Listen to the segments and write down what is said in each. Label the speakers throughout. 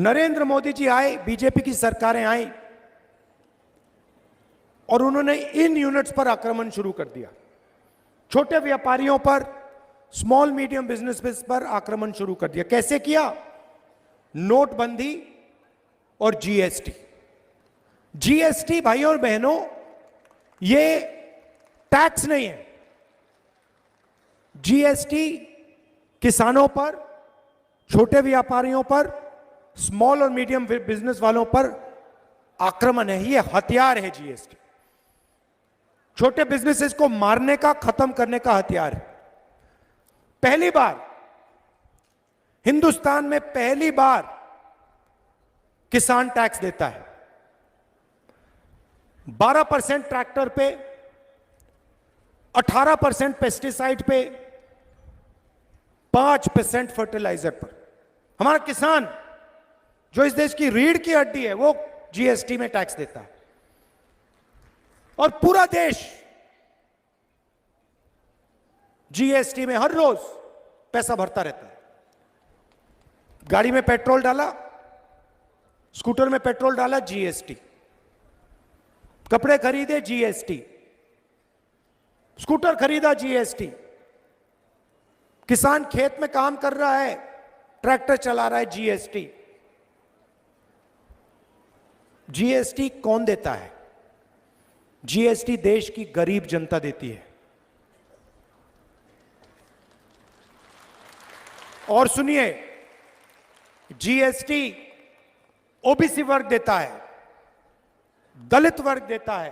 Speaker 1: नरेंद्र मोदी जी आए, बीजेपी की सरकारें आई और उन्होंने इन यूनिट्स पर आक्रमण शुरू कर दिया। छोटे व्यापारियों पर, स्मॉल मीडियम बिजनेस पर आक्रमण शुरू कर दिया। कैसे किया? नोटबंदी और जीएसटी। जीएसटी भाइयों और बहनों, ये टैक्स नहीं है। जीएसटी किसानों पर, छोटे व्यापारियों पर, स्मॉल और मीडियम बिजनेस वालों पर आक्रमण है। ये हथियार है जीएसटी। छोटे बिजनेसेस को मारने का, खत्म करने का हथियार है। पहली बार हिंदुस्तान में, पहली बार किसान टैक्स देता है। 12% ट्रैक्टर पे, 18% पेस्टिसाइड पे, 5% फर्टिलाइजर पर। हमारा किसान, जो इस देश की रीढ़ की हड्डी है, वो जीएसटी में टैक्स देता है। और पूरा देश जीएसटी में हर रोज पैसा भरता रहता है। गाड़ी में पेट्रोल डाला, स्कूटर में पेट्रोल डाला, जीएसटी। कपड़े खरीदे, जीएसटी। स्कूटर खरीदा, जीएसटी। किसान खेत में काम कर रहा है, ट्रैक्टर चला रहा है, जीएसटी। जीएसटी कौन देता है? जीएसटी देश की गरीब जनता देती है। और सुनिए, जीएसटी ओबीसी वर्ग देता है, दलित वर्ग देता है,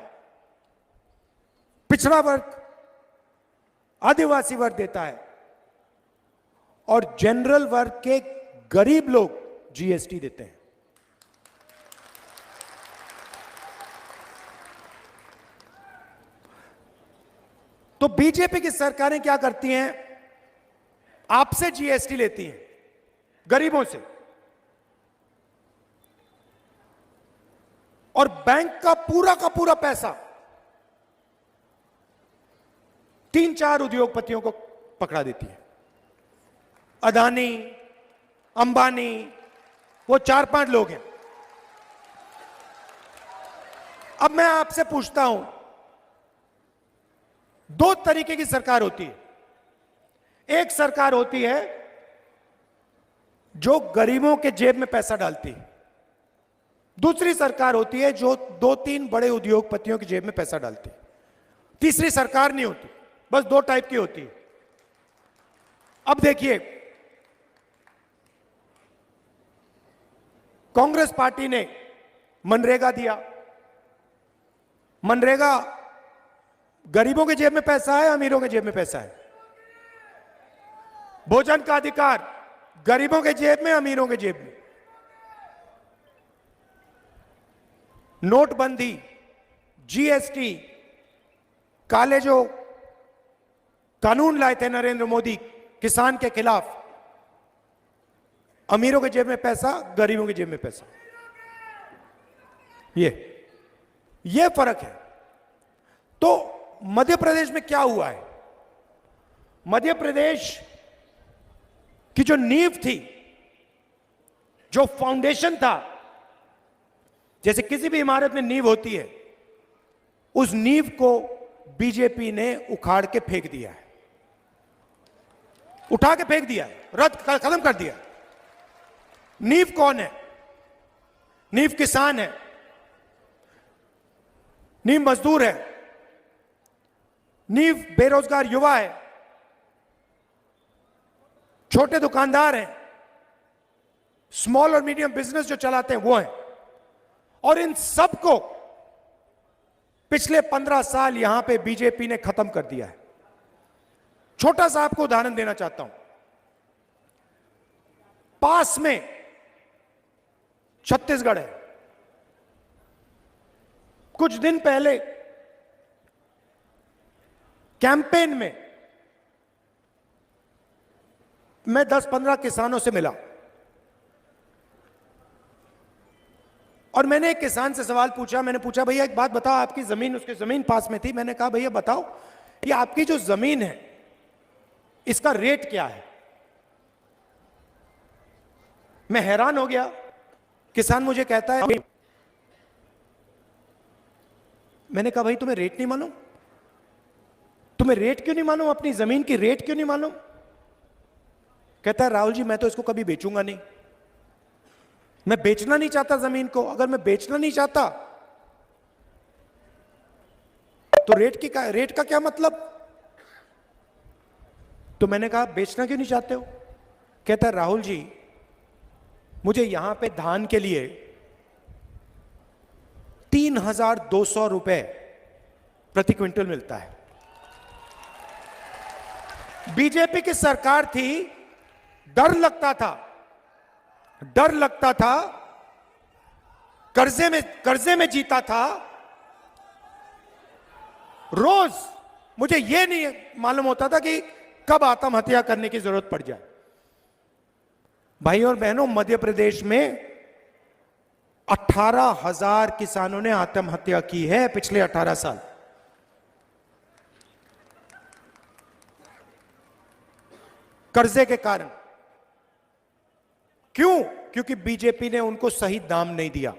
Speaker 1: पिछड़ा वर्ग, आदिवासी वर्ग देता है, और जनरल वर्ग के गरीब लोग जीएसटी देते हैं। तो बीजेपी की सरकारें क्या करती हैं? आपसे जीएसटी लेती हैं, गरीबों से, और बैंक का पूरा पैसा 3-4 उद्योगपतियों को पकड़ा देती है। अदानी, अंबानी, वो 4-5 लोग हैं। अब मैं आपसे पूछता हूं, 2 तरीके की सरकार होती है। एक सरकार होती है जो गरीबों के जेब में पैसा डालती है। दूसरी सरकार होती है जो 2-3 बड़े उद्योगपतियों की जेब में पैसा डालती है। तीसरी सरकार नहीं होती, बस 2 टाइप की होती है। अब देखिए, कांग्रेस पार्टी ने मनरेगा दिया। मनरेगा, गरीबों के जेब में पैसा है, अमीरों के जेब में पैसा है? भोजन का अधिकार, गरीबों के जेब में, अमीरों के जेब में? नोटबंदी, जीएसटी, काले जो कानून लाए थे नरेंद्र मोदी किसान के खिलाफ, अमीरों के जेब में पैसा, गरीबों के जेब में पैसा। ये फर्क है। तो मध्य प्रदेश में क्या हुआ है? मध्य प्रदेश की जो नींव थी, जो फाउंडेशन था, जैसे किसी भी इमारत में नींव होती है, उस नींव को बीजेपी ने उखाड़ के फेंक दिया है, उठा के फेंक दिया है, खत्म कर दिया। नींव कौन है? नींव किसान है, नींव मजदूर है, नींव बेरोजगार युवा है, छोटे दुकानदार हैं, स्मॉल और मीडियम बिजनेस जो चलाते हैं वो हैं। और इन सबको पिछले 15 साल यहां पे बीजेपी ने खत्म कर दिया है। छोटा सा आपको उदाहरण देना चाहता हूं। पास में छत्तीसगढ़ है। कुछ दिन पहले कैंपेन में मैं 10-15 किसानों से मिला और मैंने एक किसान से सवाल पूछा। मैंने पूछा, भैया एक बात बताओ, आपकी जमीन, उसकी जमीन पास में थी। मैंने कहा, भैया बताओ, ये आपकी जो जमीन है इसका रेट क्या है? मैं हैरान हो गया। किसान मुझे कहता है, मैंने कहा भाई तुम्हें रेट नहीं मालूम? तुम्हें रेट क्यों नहीं मालूम? अपनी जमीन की रेट क्यों नहीं मालूम? कहता है राहुल जी मैं तो इसको कभी बेचूंगा नहीं, मैं बेचना नहीं चाहता जमीन को। अगर मैं बेचना नहीं चाहता तो रेट का क्या मतलब? तो मैंने कहा बेचना क्यों नहीं चाहते हो? कहता है राहुल जी मुझे यहां पे धान के लिए 3,200 रुपए प्रति क्विंटल मिलता है। बीजेपी की सरकार थी, डर लगता था, कर्जे में जीता था। रोज मुझे यह नहीं मालूम होता था कि कब आत्महत्या करने की जरूरत पड़ जाए। भाई और बहनों, मध्य प्रदेश में 18,000 किसानों ने आत्महत्या की है पिछले 18 साल। कर्जे के कारण। क्यों? क्योंकि बीजेपी ने उनको सही दाम नहीं दिया।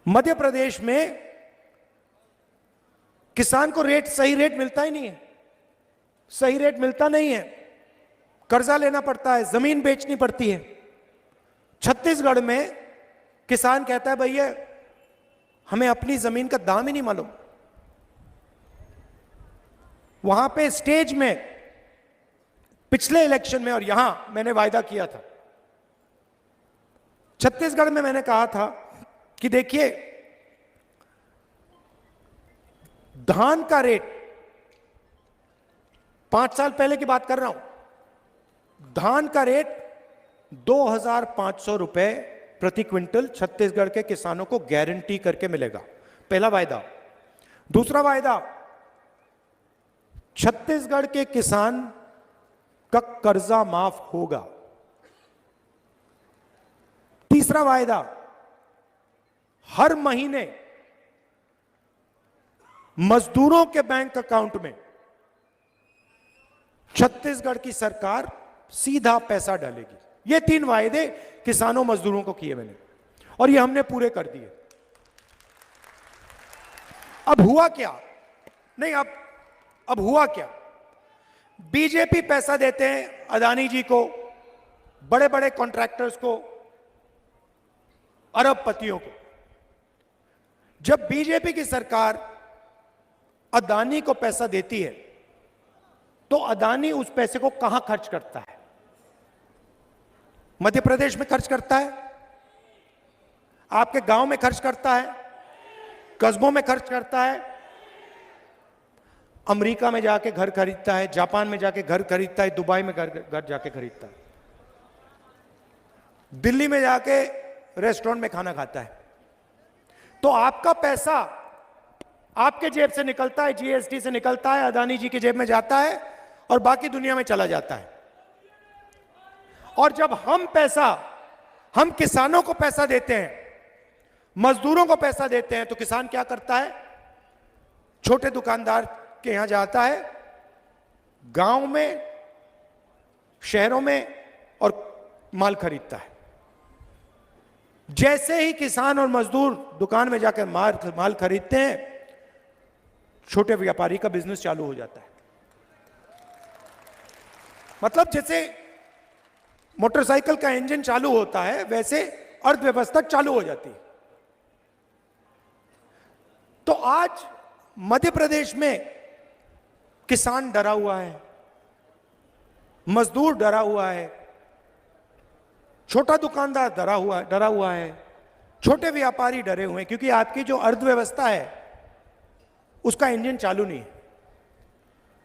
Speaker 1: मध्य प्रदेश में किसान को सही रेट मिलता ही नहीं है। सही रेट मिलता नहीं है, कर्जा लेना पड़ता है, जमीन बेचनी पड़ती है। छत्तीसगढ़ में किसान कहता है भैया हमें अपनी जमीन का दाम ही नहीं मालूम। वहां पे स्टेज में पिछले इलेक्शन में और यहां मैंने वायदा किया था, छत्तीसगढ़ में मैंने कहा था कि देखिए धान का रेट, 5 साल पहले की बात कर रहा हूं, धान का रेट 2,500 रुपए प्रति क्विंटल छत्तीसगढ़ के किसानों को गारंटी करके मिलेगा। पहला वायदा। दूसरा वायदा, छत्तीसगढ़ के किसान का कर्जा माफ होगा। तीसरा वायदा, हर महीने मजदूरों के बैंक अकाउंट में छत्तीसगढ़ की सरकार सीधा पैसा डालेगी। ये 3 वायदे किसानों मजदूरों को किए मैंने, और ये हमने पूरे कर दिए। अब हुआ क्या? नहीं, अब हुआ क्या? बीजेपी पैसा देते हैं अदानी जी को, बड़े बड़े कॉन्ट्रैक्टर्स को, अरबपतियों को। जब बीजेपी की सरकार अदानी को पैसा देती है तो अदानी उस पैसे को कहां खर्च करता है? मध्य प्रदेश में खर्च करता है, आपके गांव में खर्च करता है, कस्बों में खर्च करता है, अमेरिका में जाके घर खरीदता है, जापान में जाके घर खरीदता है, दुबई में घर जाके खरीदता है, दिल्ली में जाके रेस्टोरेंट में खाना खाता है। तो आपका पैसा आपके जेब से निकलता है, जीएसटी से निकलता है, अदानी जी की जेब में जाता है और बाकी दुनिया में चला जाता है। और जब हम किसानों को पैसा देते हैं, मजदूरों को पैसा देते हैं, तो किसान क्या करता है? छोटे दुकानदार के यहां जाता है, गांव में, शहरों में, और माल खरीदता है। जैसे ही किसान और मजदूर दुकान में जाकर माल खरीदते हैं, छोटे व्यापारी का बिजनेस चालू हो जाता है। मतलब जैसे मोटरसाइकिल का इंजन चालू होता है, वैसे अर्थव्यवस्था चालू हो जाती है। तो आज मध्य प्रदेश में किसान डरा हुआ है, मजदूर डरा हुआ है, छोटा दुकानदार डरा हुआ है, छोटे व्यापारी डरे हुए हैं, क्योंकि आपकी जो अर्थव्यवस्था है उसका इंजन चालू नहीं है।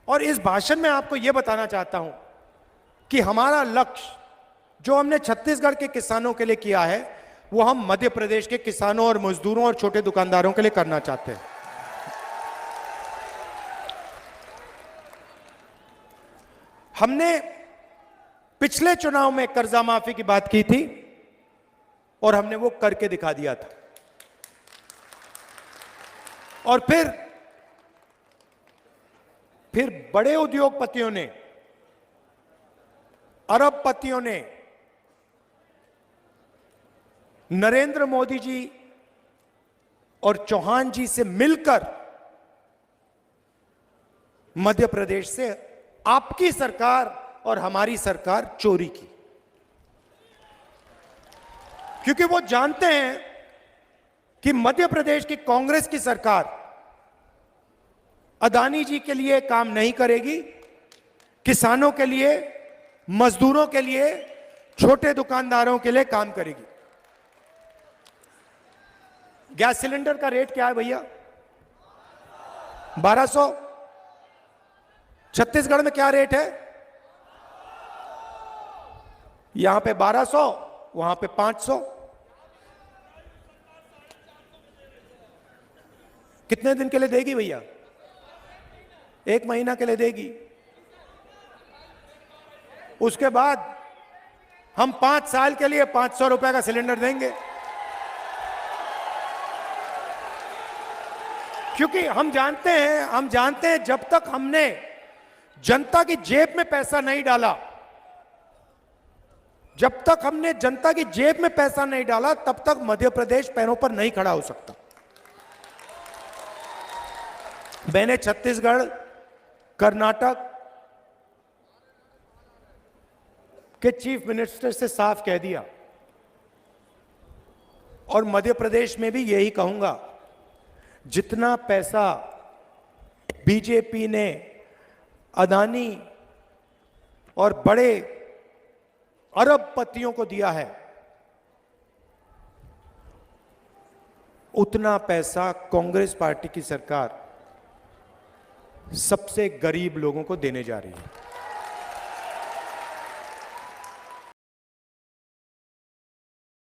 Speaker 1: और इस भाषण में आपको यह बताना चाहता हूं कि हमारा लक्ष्य जो हमने छत्तीसगढ़ के किसानों के लिए किया है, वो हम मध्य प्रदेश के किसानों और मजदूरों और छोटे दुकानदारों के लिए करना चाहते हैं। हमने पिछले चुनाव में कर्जा माफी की बात की थी और हमने वो करके दिखा दिया था। और फिर बड़े उद्योगपतियों ने, अरबपतियों ने नरेंद्र मोदी जी और चौहान जी से मिलकर मध्य प्रदेश से आपकी सरकार और हमारी सरकार चोरी की, क्योंकि वो जानते हैं कि मध्य प्रदेश की कांग्रेस की सरकार अदानी जी के लिए काम नहीं करेगी, किसानों के लिए, मजदूरों के लिए, छोटे दुकानदारों के लिए काम करेगी। गैस सिलेंडर का रेट क्या है भैया? 1200। छत्तीसगढ़ में क्या रेट है? यहां पे 1200, वहां पे 500। कितने दिन के लिए देगी भैया? 1 महीना के लिए देगी। उसके बाद हम 5 साल के लिए 500 रुपए का सिलेंडर देंगे, क्योंकि हम जानते हैं जब तक हमने जनता की जेब में पैसा नहीं डाला, जब तक हमने जनता की जेब में पैसा नहीं डाला, तब तक मध्य प्रदेश पैरों पर नहीं खड़ा हो सकता। मैंने छत्तीसगढ़, कर्नाटक के चीफ मिनिस्टर से साफ कह दिया, और मध्य प्रदेश में भी यही कहूंगा, जितना पैसा बीजेपी ने अदानी और बड़े अरबपतियों को दिया है, उतना पैसा कांग्रेस पार्टी की सरकार सबसे गरीब लोगों को देने जा रही है।